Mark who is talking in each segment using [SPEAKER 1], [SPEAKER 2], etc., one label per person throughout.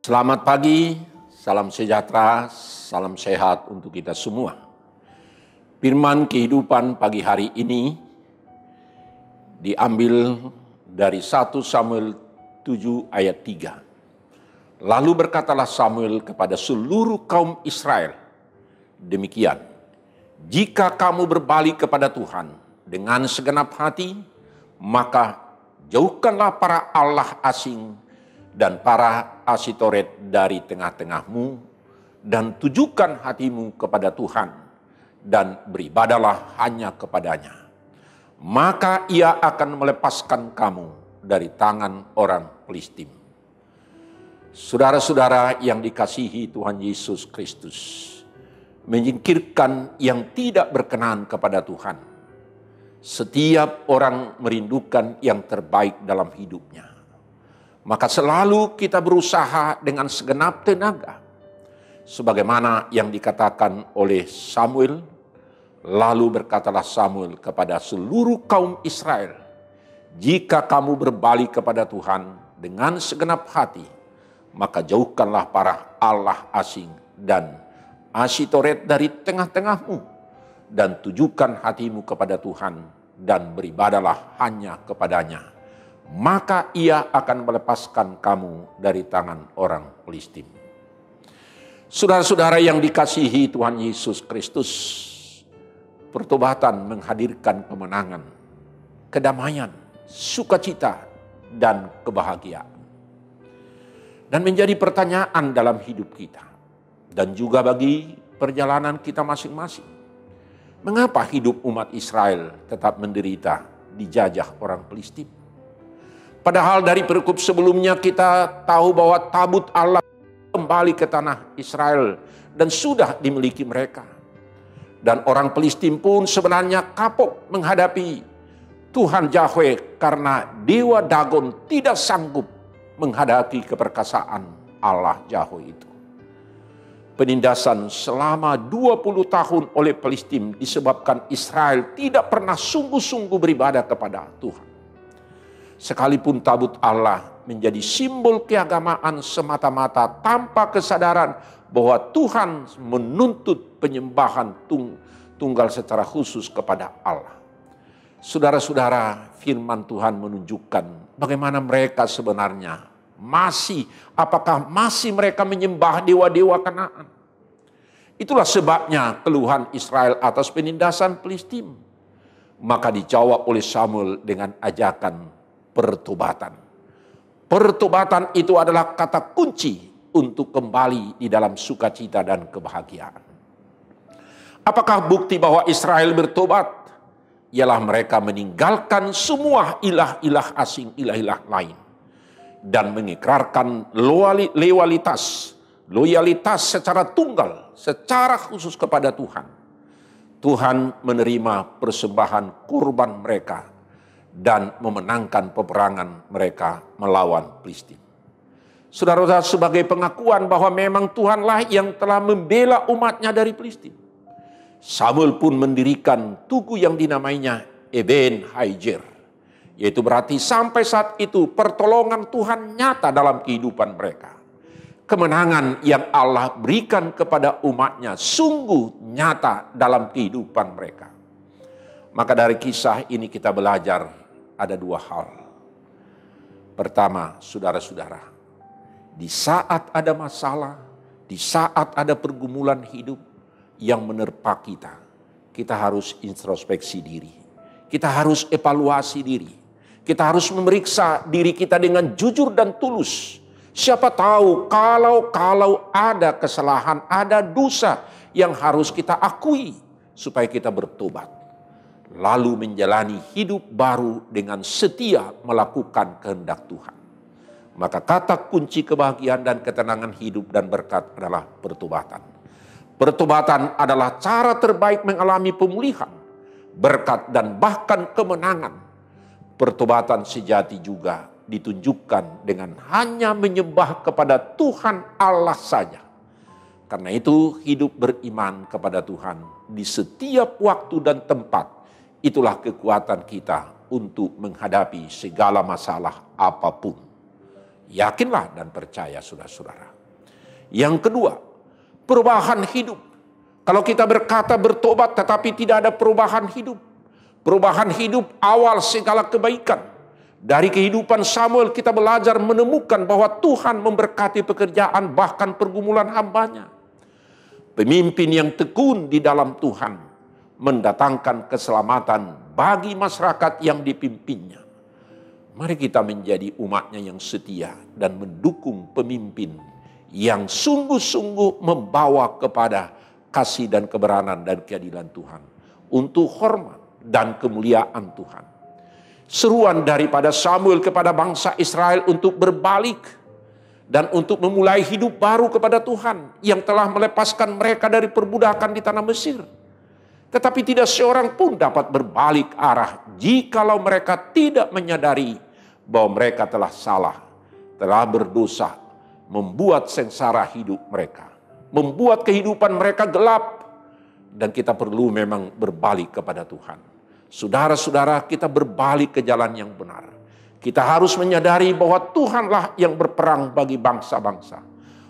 [SPEAKER 1] Selamat pagi, salam sejahtera, salam sehat untuk kita semua. Firman kehidupan pagi hari ini diambil dari 1 Samuel 7 ayat 3. Lalu berkatalah Samuel kepada seluruh kaum Israel, demikian, jika kamu berbalik kepada Tuhan dengan segenap hati, maka jauhkanlah para allah asing dan para Asitoret dari tengah-tengahmu, dan tujukan hatimu kepada Tuhan, dan beribadalah hanya kepadanya. Maka ia akan melepaskan kamu dari tangan orang Filistin. Saudara-saudara yang dikasihi Tuhan Yesus Kristus, menyingkirkan yang tidak berkenan kepada Tuhan. Setiap orang merindukan yang terbaik dalam hidupnya. Maka selalu kita berusaha dengan segenap tenaga. Sebagaimana yang dikatakan oleh Samuel, lalu berkatalah Samuel kepada seluruh kaum Israel, jika kamu berbalik kepada Tuhan dengan segenap hati, maka jauhkanlah para allah asing dan Asitoret dari tengah-tengahmu, dan tujukan hatimu kepada Tuhan, dan beribadalah hanya kepadanya. Maka ia akan melepaskan kamu dari tangan orang Filistin. Saudara-saudara yang dikasihi Tuhan Yesus Kristus, pertobatan menghadirkan kemenangan, kedamaian, sukacita, dan kebahagiaan. Dan menjadi pertanyaan dalam hidup kita, dan juga bagi perjalanan kita masing-masing. Mengapa hidup umat Israel tetap menderita dijajah orang Filistin? Padahal dari perikop sebelumnya kita tahu bahwa tabut Allah kembali ke tanah Israel dan sudah dimiliki mereka. Dan orang Filistin pun sebenarnya kapok menghadapi Tuhan Yahweh karena dewa Dagon tidak sanggup menghadapi keperkasaan Allah Yahweh itu. Penindasan selama 20 tahun oleh Filistin disebabkan Israel tidak pernah sungguh-sungguh beribadah kepada Tuhan. Sekalipun tabut Allah menjadi simbol keagamaan semata-mata tanpa kesadaran bahwa Tuhan menuntut penyembahan tunggal secara khusus kepada Allah. Saudara-saudara, firman Tuhan menunjukkan bagaimana mereka sebenarnya apakah masih mereka menyembah dewa-dewa Kanaan. Itulah sebabnya keluhan Israel atas penindasan Filistin. Maka dijawab oleh Samuel dengan ajakan pertobatan. Pertobatan itu adalah kata kunci untuk kembali di dalam sukacita dan kebahagiaan. Apakah bukti bahwa Israel bertobat? Ialah mereka meninggalkan semua ilah-ilah asing, ilah-ilah lain. Dan mengikrarkan loyalitas secara tunggal, secara khusus kepada Tuhan. Tuhan menerima persembahan kurban mereka dan memenangkan peperangan mereka melawan Filistin. Saudara-saudara, sebagai pengakuan bahwa memang Tuhanlah yang telah membela umatnya dari Filistin, Samuel pun mendirikan tugu yang dinamainya Eben Hajer, yaitu berarti sampai saat itu pertolongan Tuhan nyata dalam kehidupan mereka. Kemenangan yang Allah berikan kepada umatnya sungguh nyata dalam kehidupan mereka. Maka dari kisah ini kita belajar ada dua hal. Pertama, saudara-saudara, di saat ada masalah, di saat ada pergumulan hidup yang menerpa kita, kita harus introspeksi diri. Kita harus evaluasi diri. Kita harus memeriksa diri kita dengan jujur dan tulus. Siapa tahu kalau ada kesalahan, ada dosa yang harus kita akui supaya kita bertobat. Lalu menjalani hidup baru dengan setia melakukan kehendak Tuhan. Maka kata kunci kebahagiaan dan ketenangan hidup dan berkat adalah pertobatan. Pertobatan adalah cara terbaik mengalami pemulihan, berkat dan bahkan kemenangan. Pertobatan sejati juga ditunjukkan dengan hanya menyembah kepada Tuhan Allah saja. Karena itu hidup beriman kepada Tuhan di setiap waktu dan tempat. Itulah kekuatan kita untuk menghadapi segala masalah apapun. Yakinlah dan percaya saudara-saudara. Yang kedua, perubahan hidup. Kalau kita berkata bertobat tetapi tidak ada perubahan hidup. Perubahan hidup awal segala kebaikan. Dari kehidupan Samuel kita belajar menemukan bahwa Tuhan memberkati pekerjaan bahkan pergumulan hambanya. Pemimpin yang tekun di dalam Tuhan mendatangkan keselamatan bagi masyarakat yang dipimpinnya. Mari kita menjadi umatnya yang setia dan mendukung pemimpin yang sungguh-sungguh membawa kepada kasih dan kebenaran dan keadilan Tuhan. Untuk hormat dan kemuliaan Tuhan. Seruan daripada Samuel kepada bangsa Israel untuk berbalik dan untuk memulai hidup baru kepada Tuhan yang telah melepaskan mereka dari perbudakan di tanah Mesir. Tetapi tidak seorang pun dapat berbalik arah jikalau mereka tidak menyadari bahwa mereka telah salah, telah berdosa, membuat sengsara hidup mereka, membuat kehidupan mereka gelap, dan kita perlu memang berbalik kepada Tuhan. Saudara-saudara, kita berbalik ke jalan yang benar. Kita harus menyadari bahwa Tuhanlah yang berperang bagi bangsa-bangsa.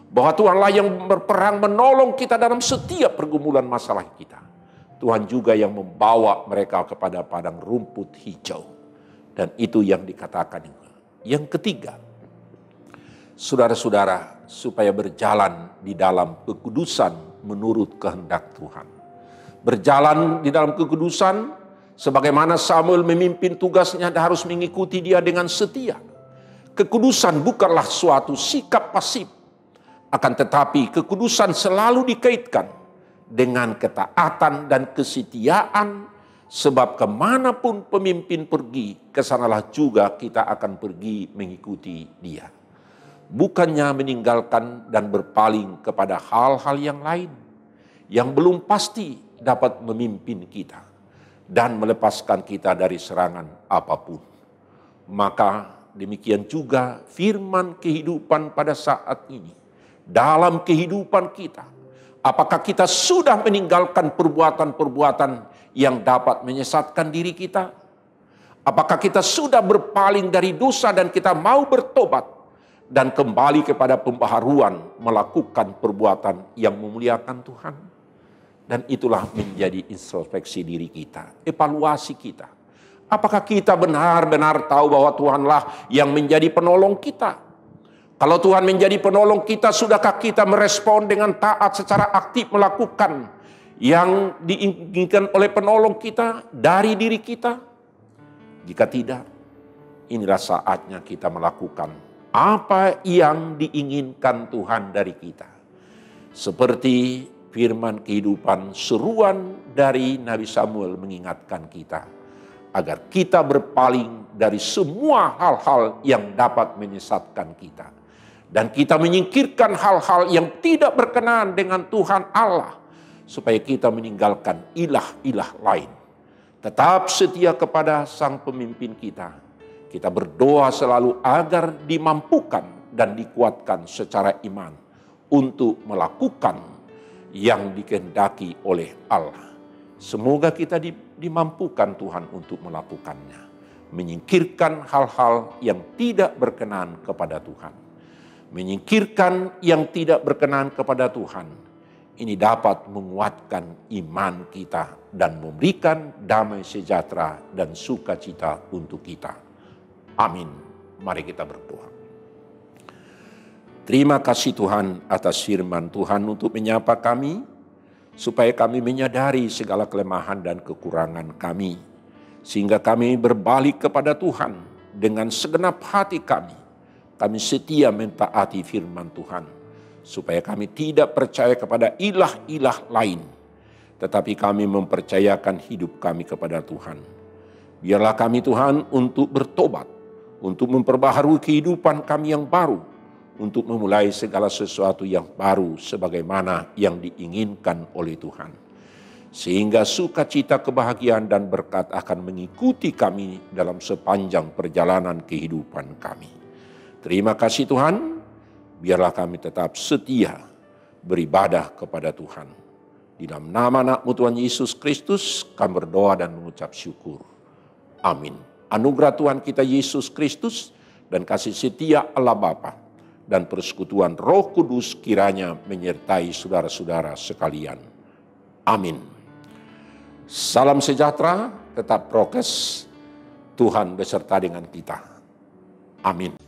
[SPEAKER 1] Bahwa Tuhanlah yang berperang menolong kita dalam setiap pergumulan masalah kita. Tuhan juga yang membawa mereka kepada padang rumput hijau. Dan itu yang dikatakan. Yang ketiga, saudara-saudara, supaya berjalan di dalam kekudusan menurut kehendak Tuhan. Berjalan di dalam kekudusan, sebagaimana Samuel memimpin tugasnya harus mengikuti dia dengan setia. Kekudusan bukanlah suatu sikap pasif. Akan tetapi kekudusan selalu dikaitkan dengan ketaatan dan kesetiaan. Sebab kemanapun pemimpin pergi, kesanalah juga kita akan pergi mengikuti dia. Bukannya meninggalkan dan berpaling kepada hal-hal yang lain. Yang belum pasti dapat memimpin kita. Dan melepaskan kita dari serangan apapun. Maka demikian juga firman kehidupan pada saat ini. Dalam kehidupan kita. Apakah kita sudah meninggalkan perbuatan-perbuatan yang dapat menyesatkan diri kita? Apakah kita sudah berpaling dari dosa dan kita mau bertobat dan kembali kepada pembaharuan melakukan perbuatan yang memuliakan Tuhan? Dan itulah menjadi introspeksi diri kita, evaluasi kita. Apakah kita benar-benar tahu bahwa Tuhanlah yang menjadi penolong kita? Kalau Tuhan menjadi penolong kita, sudahkah kita merespon dengan taat secara aktif melakukan yang diinginkan oleh penolong kita dari diri kita? Jika tidak, inilah saatnya kita melakukan apa yang diinginkan Tuhan dari kita. Seperti firman kehidupan seruan dari Nabi Samuel mengingatkan kita agar kita berpaling dari semua hal-hal yang dapat menyesatkan kita dan kita menyingkirkan hal-hal yang tidak berkenan dengan Tuhan Allah supaya kita meninggalkan ilah-ilah lain. Tetap setia kepada sang pemimpin kita. Kita berdoa selalu agar dimampukan dan dikuatkan secara iman untuk melakukan yang dikehendaki oleh Allah. Semoga kita dimampukan Tuhan untuk melakukannya. Menyingkirkan hal-hal yang tidak berkenan kepada Tuhan. Menyingkirkan yang tidak berkenan kepada Tuhan. Ini dapat menguatkan iman kita dan memberikan damai sejahtera dan sukacita untuk kita. Amin. Mari kita berdoa. Terima kasih Tuhan atas firman Tuhan untuk menyapa kami, supaya kami menyadari segala kelemahan dan kekurangan kami, sehingga kami berbalik kepada Tuhan dengan segenap hati kami. Kami setia mentaati firman Tuhan, supaya kami tidak percaya kepada ilah-ilah lain, tetapi kami mempercayakan hidup kami kepada Tuhan. Biarlah kami Tuhan untuk bertobat, untuk memperbaharui kehidupan kami yang baru, untuk memulai segala sesuatu yang baru sebagaimana yang diinginkan oleh Tuhan. Sehingga sukacita, kebahagiaan dan berkat akan mengikuti kami dalam sepanjang perjalanan kehidupan kami. Terima kasih Tuhan, biarlah kami tetap setia beribadah kepada Tuhan. Di dalam nama anak-Mu Tuhan Yesus Kristus kami berdoa dan mengucap syukur. Amin. Anugerah Tuhan kita Yesus Kristus dan kasih setia Allah Bapa dan persekutuan Roh Kudus kiranya menyertai saudara-saudara sekalian. Amin. Salam sejahtera, tetap prokes, Tuhan beserta dengan kita. Amin.